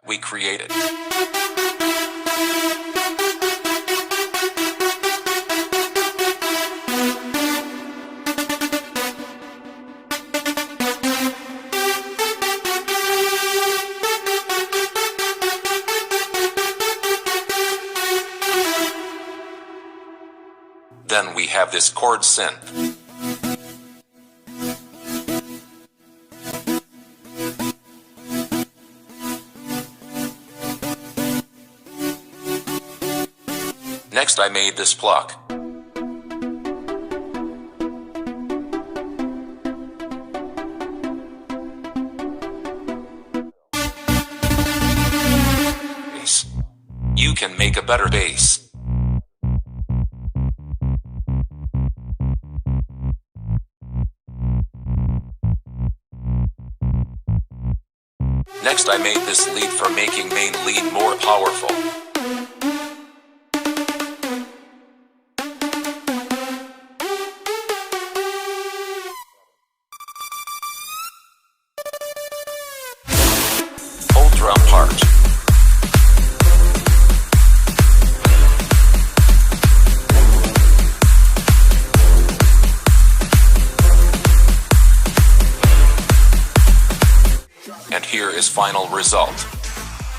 we created. Then we have this chord synth. Next I made this pluck. Bass. You can make a better bass. Next I made this lead for making main lead more powerful. Whole drum part. And here is final result.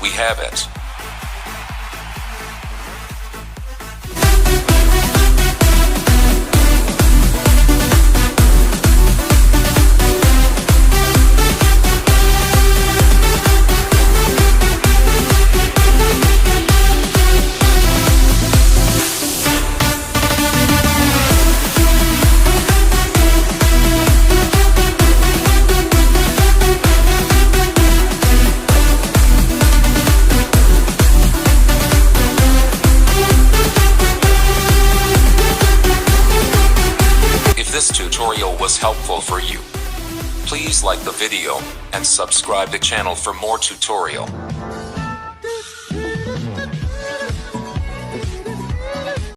We have it. This tutorial was helpful for you. Please like the video and subscribe the channel for more tutorial.